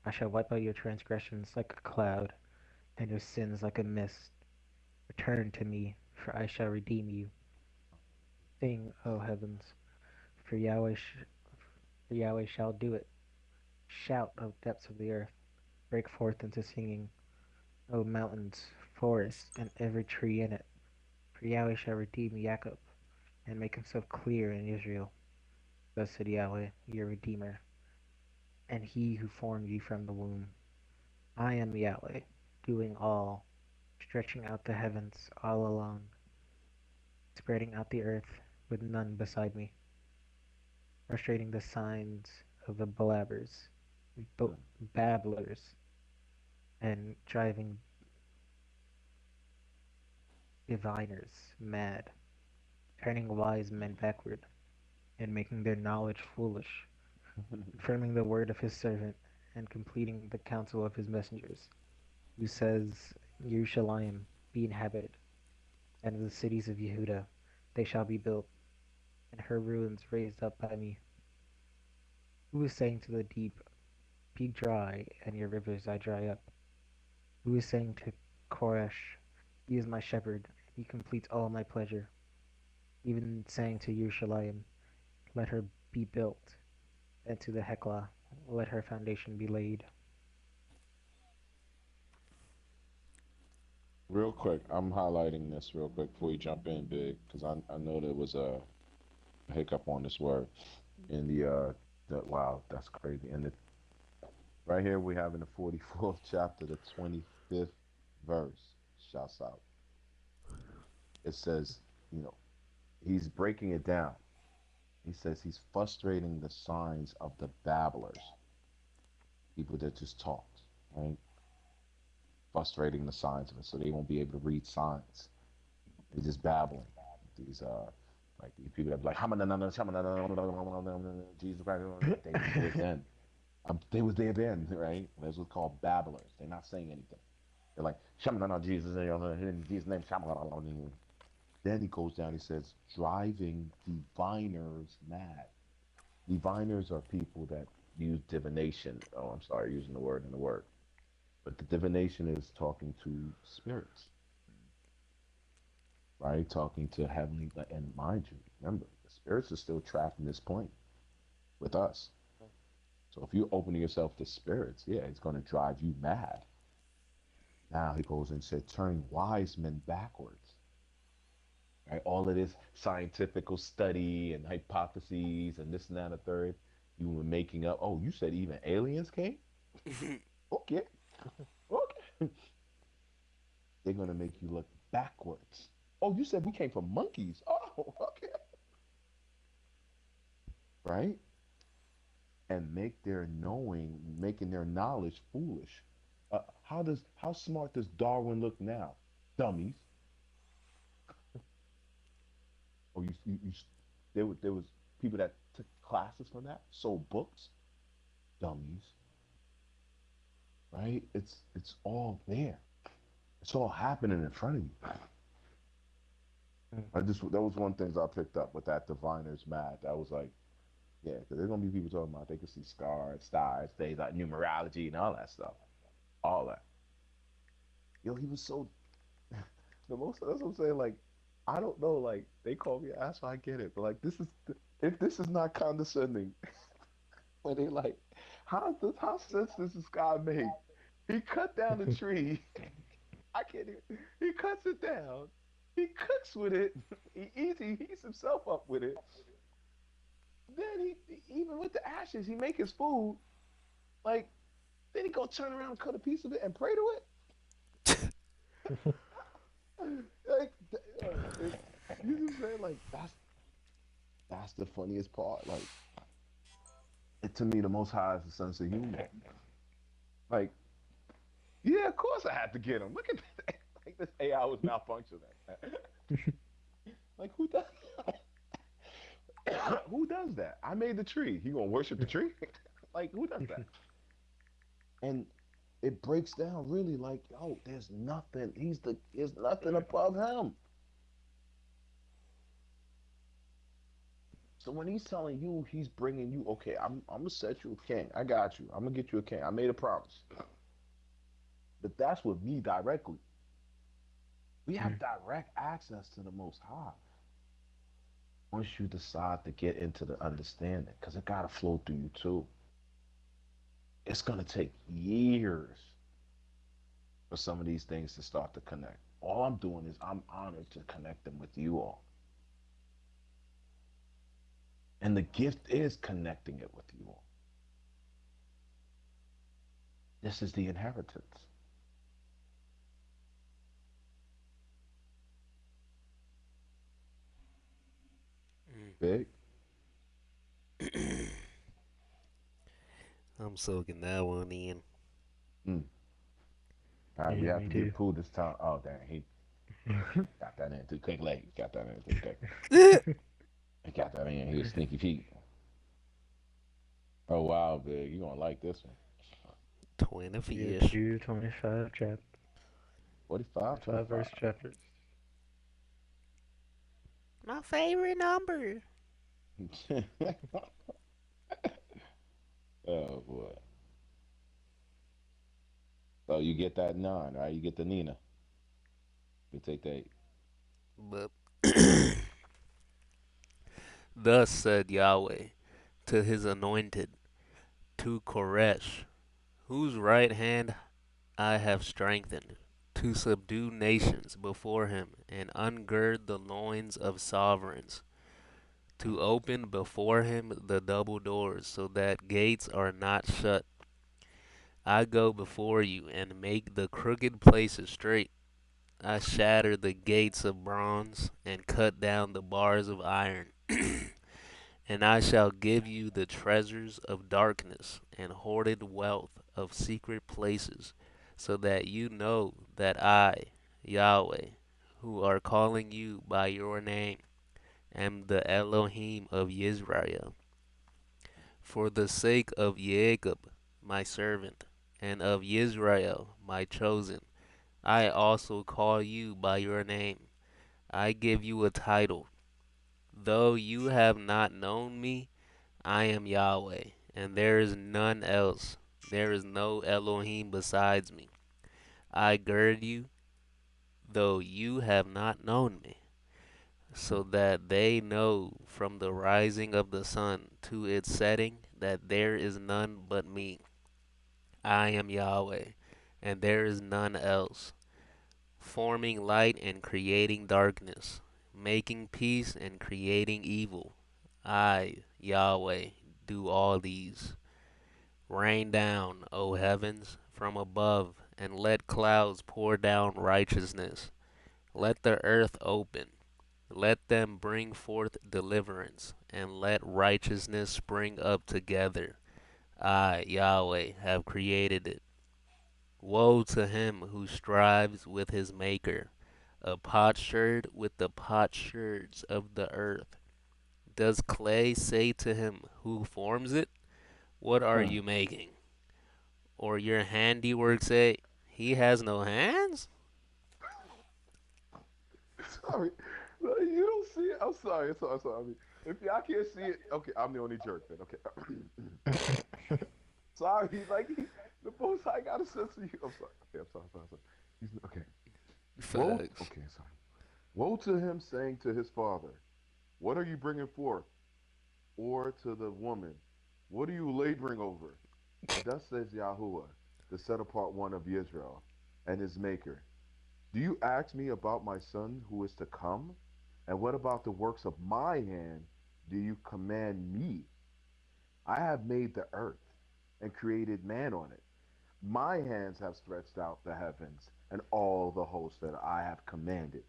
I shall wipe out your transgressions like a cloud, and your sins like a mist. Return to me, for I shall redeem you. Sing, O heavens, for for Yahweh shall do it. Shout, O depths of the earth, break forth into singing, O mountains, forests, and every tree in it. For Yahweh shall redeem Jacob, and make himself clear in Israel. Thus said Yahweh, your Redeemer, and he who formed you from the womb. I am Yahweh, doing all, stretching out the heavens all along, spreading out the earth with none beside me, frustrating the signs of the blabbers, Mm. babblers, and driving diviners mad, turning wise men backward, and making their knowledge foolish, confirming the word of his servant, and completing the counsel of his messengers, who says, Jerusalem be inhabited, and the cities of Yehuda they shall be built, and her ruins raised up by me. Who is saying to the deep, be dry, and your rivers I dry up? Who is saying to Koresh, "He is my shepherd, he completes all my pleasure." Even saying to Yerushalayim, "Let her be built," and to the Heklah, "Let her foundation be laid." Real quick, I'm highlighting this real quick before you jump in, Big, because I know there was a hiccup on this word in the wow, that's crazy. And right here we have in the 44th chapter, the 25th verse. Shouts out. It says, you know, he's breaking it down. He says he's frustrating the signs of the babblers, people that just talked, right? Frustrating the signs of it, so they won't be able to read signs. They're just babbling. These like these people that be like Jesus Christ. They was there then. They was there then, right? That's what's called babblers. They're not saying anything. They're like Jesus in Jesus name. Then he goes down. He says driving diviners mad. Diviners are people that use divination. Oh, I'm sorry, using the word in the word. But the divination is talking to spirits, right? Talking to heavenly, and mind you, remember, the spirits are still trapped in this plane with us. So if you open yourself to spirits, yeah, it's going to drive you mad. Now he goes and said, turning wise men backwards, right? All of this scientific study and hypotheses and this and that and the third, you were making up. Oh, you said even aliens came? Okay, okay. They're going to make you look backwards. Oh, you said we came from monkeys. Oh, okay. Right? And making their knowledge foolish. How smart does Darwin look now? Dummies. Or there was people that took classes from that, sold books. Dummies, right? It's all there. It's all happening in front of you. Mm. I just that was one thing I picked up with that diviner's mad. That was like, yeah, because there's gonna be people talking about they can see stars, things like numerology and all that stuff. All that. Yo, he was so the most. That's what I'm saying. Like, I don't know. Like, they call me an asshole. I get it, but like, if this is not condescending, when they like, how sense does this guy make? He cut down the tree. I can't even. He cuts it down. He cooks with it. He eats. He heats himself up with it. Then even with the ashes, he make his food. Like, then he go turn around and cut a piece of it and pray to it. Like, you know what I'm saying? Like, that's the funniest part. Like, to me, the Most High is a sense of humor. Like, yeah, of course I had to get him. Look at that. Like, this AI was malfunctioning. Like, who does who does that? I made the tree. He gonna worship the tree? Like, who does that? And it breaks down really like, yo, there's nothing. There's nothing above him. So when he's telling you, he's bringing you, okay, I'm gonna set you a king. I got you. I'm gonna get you a king. I made a promise. But that's with me directly. We have Mm. direct access to the Most High once you decide to get into the understanding, because it gotta flow through you too. It's gonna take years for some of these things to start to connect. All I'm doing is I'm honored to connect them with you all. And the gift is connecting it with you all. This is the inheritance. Big. I'm soaking that one in. Mm. All right, we Yeah, have me to too. give Pooh this time. Oh, dang, he got that in too quickly. Got that in too quick. He got that in. He was sneaky Pete. Oh, wow, Big. You going to like this one. 20 Yeah, fish. two 25 chap 45, 25 verse 25. chapters. My favorite number. Oh, boy. So you get that nine, right? You get the Nina. You take the eight. But thus said Yahweh to his anointed, to Koresh, whose right hand I have strengthened, to subdue nations before him, and ungird the loins of sovereigns, to open before him the double doors, so that gates are not shut. I go before you, and make the crooked places straight. I shatter the gates of bronze, and cut down the bars of iron. And I shall give you the treasures of darkness, and hoarded wealth of secret places, so that you know that I, Yahweh, who are calling you by your name, am the Elohim of Israel. For the sake of Jacob, my servant, and of Israel, my chosen, I also call you by your name. I give you a title. Though you have not known me, I am Yahweh, and there is none else. There is no Elohim besides me. I gird you, though you have not known me, so that they know from the rising of the sun to its setting that there is none but me. I am Yahweh, and there is none else, forming light and creating darkness, making peace and creating evil. I, Yahweh, do all these. Rain down, O heavens, from above, and let clouds pour down righteousness. Let the earth open. Let them bring forth deliverance, and let righteousness spring up together. I, Yahweh, have created it. Woe to him who strives with his maker, a potsherd with the potsherds of the earth. Does clay say to him who forms it, what are Mm. you making? Or your handiwork say, he has no hands? Sorry. No, you don't see it. I'm sorry. I'm sorry. I'm sorry. I mean, if y'all can't see it, okay, I'm the only jerk then. Okay. Sorry. Like, the most I got a sense of you. I'm sorry. Okay, I'm sorry. I'm sorry. I'm sorry. Okay. Facts. Okay, sorry. Woe to him saying to his father, what are you bringing forth? Or to the woman, what are you laboring over? Thus says Yahuwah, the set apart one of Israel, and his maker. Do you ask me about my son who is to come? And what about the works of my hand do you command me? I have made the earth and created man on it. My hands have stretched out the heavens and all the hosts that I have commanded.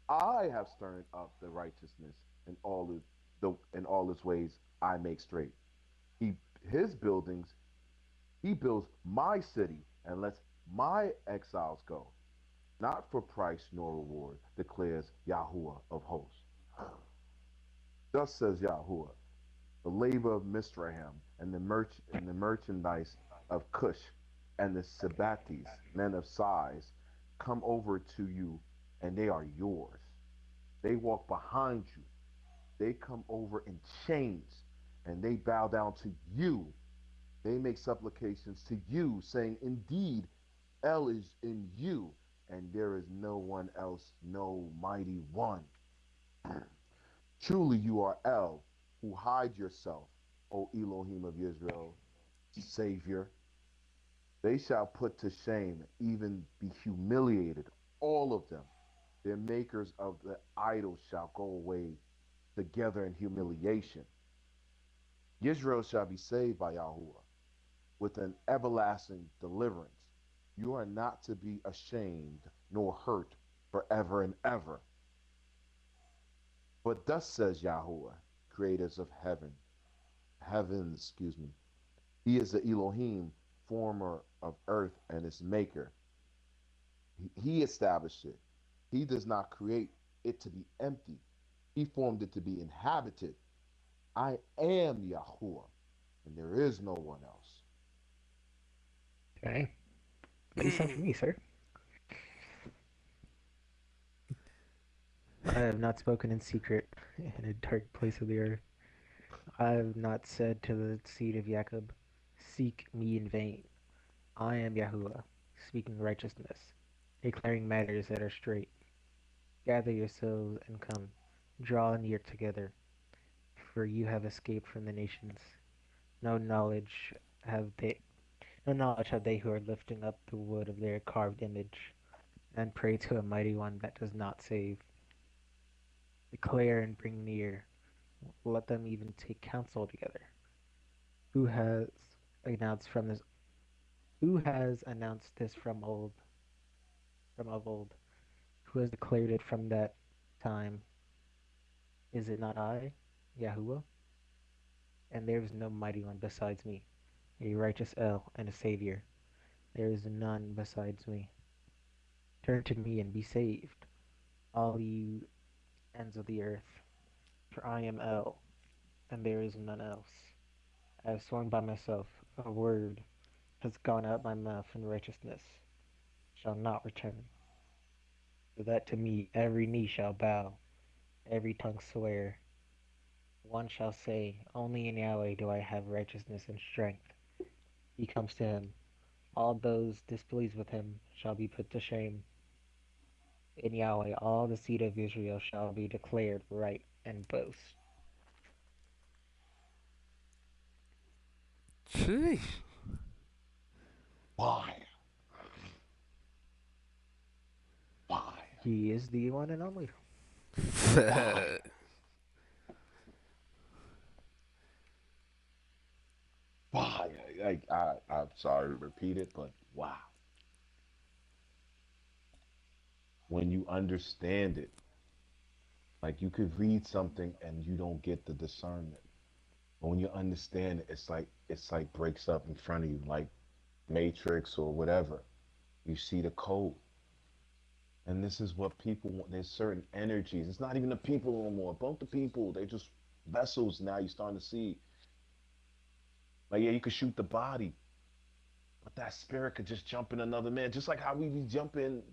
I have stirred up the righteousness in all its ways I make straight. He his buildings, he builds my city and lets my exiles go. Not for price nor reward, declares Yahuwah of hosts. Thus says Yahuwah, the labor of Mizraim and the merchandise of Cush and the Sabbatis, men of size, come over to you, and they are yours. They walk behind you. They come over in chains, and they bow down to you. They make supplications to you, saying, Indeed, El is in you, and there is no one else, no mighty one. Truly you are El, who hide yourself, O Elohim of Israel, Savior. They shall put to shame, even be humiliated, all of them. Their makers of the idols shall go away together in humiliation. Israel shall be saved by Yahuwah with an everlasting deliverance. You are not to be ashamed nor hurt forever and ever. But thus says Yahuwah, creators of heavens, excuse me. He is the Elohim, former of earth and its maker. He established it. He does not create it to be empty. He formed it to be inhabited. I am Yahuwah, and there is no one else. Okay. Lay some for me, sir. I have not spoken in secret in a dark place of the earth. I have not said to the seed of Jacob, seek me in vain. I am Yahuwah. speaking righteousness, declaring matters that are straight. Gather yourselves and come, draw near together, for you have escaped from the nations. No knowledge have they no knowledge have they who are lifting up the wood of their carved image, and pray to a mighty one that does not save. Declare and bring near, let them even take counsel together. Who has announced from this who has announced this from of old? Who has declared it from that time? Is it not I, Yahuwah? And there is no mighty one besides me, a righteous El and a Savior. There is none besides me. Turn to me and be saved, all you ends of the earth, for I am El, and there is none else. I have sworn by myself, a word has gone out my mouth in righteousness, shall not return, so that to me every knee shall bow, every tongue swear. One shall say, only in Yahweh do I have righteousness and strength. He comes to him. All those displeased with him shall be put to shame. In Yahweh all the seed of Israel shall be declared right and boast. Sheesh. Why? Why? He is the one and only. Why? Why? I'm sorry to repeat it, but wow. When you understand it, like you could read something and you don't get the discernment. But when you understand it, it's like breaks up in front of you, like Matrix or whatever. You see the code. And this is what people want. There's certain energies. It's not even the people no more. Both the people, they're just vessels now. You're starting to see. Like, yeah, you could shoot the body, but that spirit could just jump in another man. Just like how we be jumping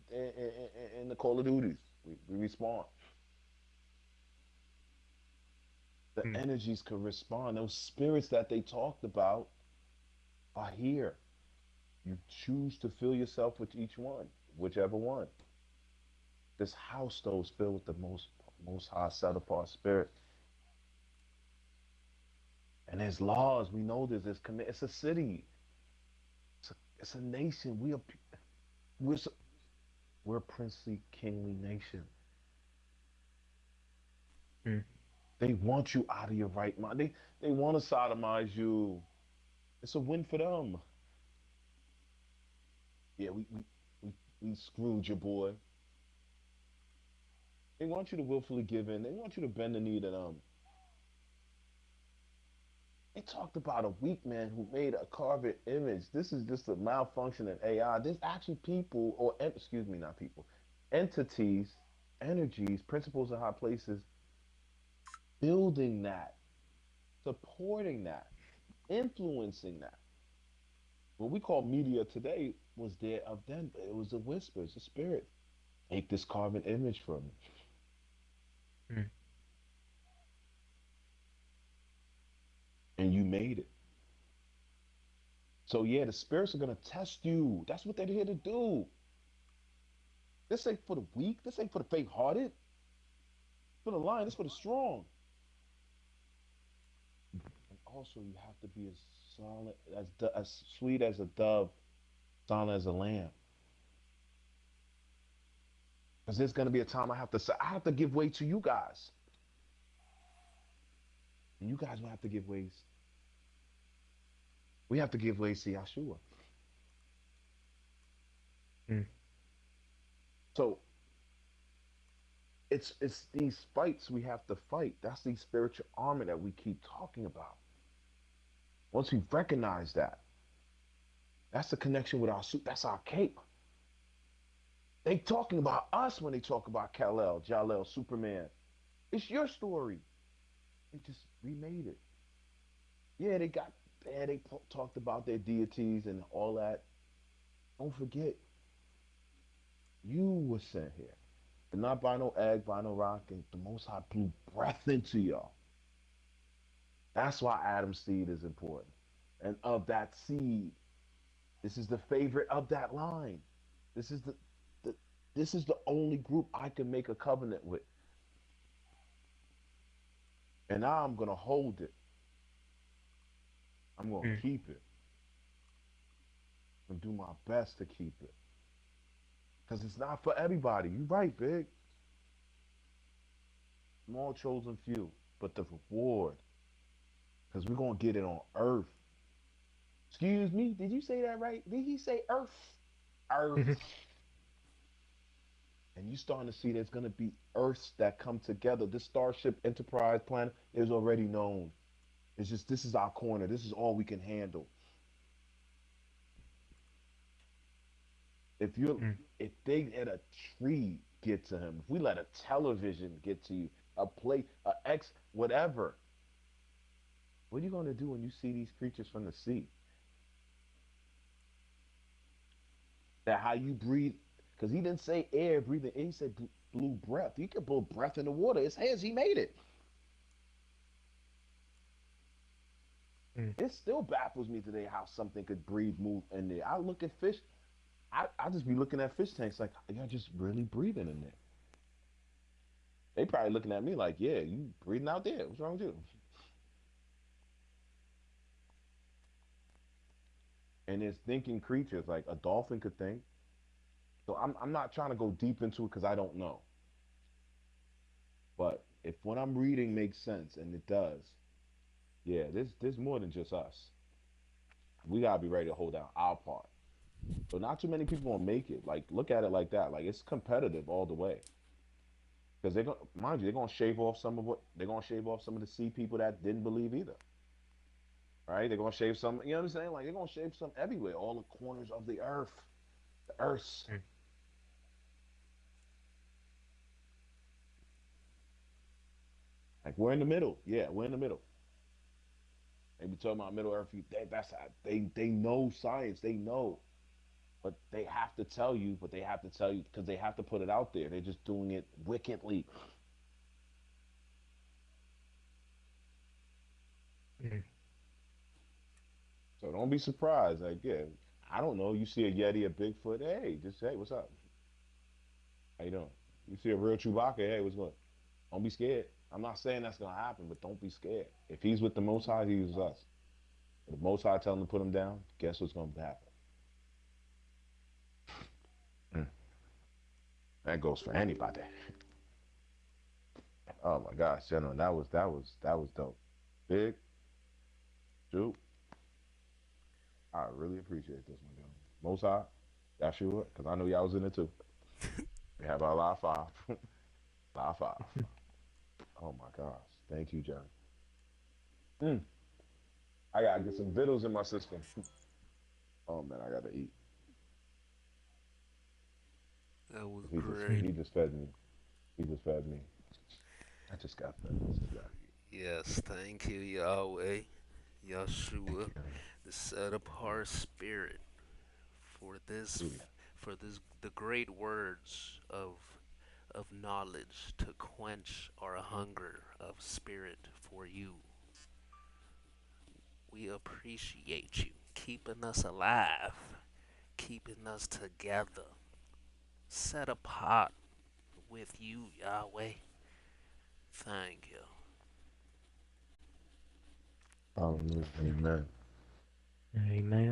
in the Call of Duties. We respond. The Mm, energies could respond. Those spirits that they talked about are here. You choose to fill yourself with each one, whichever one. This house, though, is filled with the most high set apart spirit. And there's laws. We know this. It's a city. It's a nation. We're we're a princely, kingly nation. mm, They want you out of your right mind. They want to sodomize you. It's a win for them. Yeah, we, we screwed your boy. They want you to willfully give in. They want you to bend the knee to them. They talked about a weak man who made a carved image. This is just a malfunction in AI. There's actually people, or excuse me, not people, entities, energies, principles in high places building that, supporting that, influencing that. What we call media today was there of them. It was a whisper, it's a spirit. Take this carved image from me. mm, And you made it. So yeah, the spirits are gonna test you. That's what they're here to do. This ain't for the weak. This ain't for the faint-hearted. For the lion, it's for the strong. And also, you have to be as solid as sweet as a dove, silent as a lamb. Because there's gonna be a time I have to give way to you guys, and you guys will have to give ways. We have to give ways to Yeshua. mm, So it's these fights we have to fight. That's the spiritual armor that we keep talking about. Once we recognize that, that's the connection with our suit. That's our cape. They talking about us when they talk about Kal-El, Jal-El, Superman. It's your story. They just remade it. Yeah, they talked about their deities and all that. Don't forget, you were sent here. And not by no egg, by no rock, and the Most High blew breath into y'all. That's why Adam's seed is important. And of that seed, This is the favorite of that line. This is the this is the only group I can make a covenant with. And now I'm gonna hold it. I'm gonna Mm. keep it and do my best to keep it. Because it's not for everybody. You're right, Big. Small chosen few. But the reward, because we're gonna get it on earth. Excuse me, did you say that right? Did he say earth? Earth. And you starting to see there's gonna be earths that come together. This Starship Enterprise planet is already known. It's just this is our corner. This is all we can handle. If you're Mm. if they let a tree get to him, if we let a television get to you, a plate, a X, whatever, what are you gonna do when you see these creatures from the sea? That how you breathe, because he didn't say air breathing, he said blew breath. He could blow breath in the water. His hands, he made it. Mm. It still baffles me today how something could breathe, move in there. I look at fish, I just be looking at fish tanks like, you're just really breathing in there. They probably looking at me like, yeah, you breathing out there. What's wrong with you? And there's thinking creatures like a dolphin could think. So I'm not trying to go deep into it because I don't know. But if what I'm reading makes sense, and it does, yeah, there's more than just us. We gotta be ready to hold down our part. So not too many people gonna make it. Like look at it like that. Like it's competitive all the way. Because they're gonna mind you, they're gonna shave off some of what they're gonna shave off some of the sea people that didn't believe either. Right? They're gonna shave some, you know what I'm saying? Like they're gonna shave some everywhere, all the corners of the earth. The earth. Mm. Like we're in the middle. Yeah, we're in the middle. They be talking about Middle Earth. That's how, they know science. They know, but they have to tell you. But they have to tell you because they have to put it out there. They're just doing it wickedly. Mm. So don't be surprised. Like, yeah, I don't know. You see a Yeti, a Bigfoot. Hey, just hey, what's up? How you doing? You see a real Chewbacca. Hey, what's going? Don't be scared. I'm not saying that's gonna happen, but don't be scared. If he's with the Most High, he uses us. If the Most High tell him to put him down, guess what's gonna happen? Mm. That goes for anybody. Oh my gosh, gentlemen, that was dope. Big, Juke, I really appreciate this one, gentlemen. Most High, Yeshua, because I know y'all was in it too. We have our live five. Live five. Oh my gosh. Thank you, John. Mm, I gotta get some vittles in my system. Oh man, I gotta eat. That was He just great. Mm. he just fed me. He just fed me. I just got fed. I just got. Yes, thank you, Yahweh, Thank Yeshua, you, Aaron. the set apart spirit for this, Hallelujah. for this, the great words of knowledge to quench our hunger of spirit for you. We appreciate you keeping us alive, keeping us together, set apart with you, Yahweh. Thank you. Hallelujah. Amen. Amen.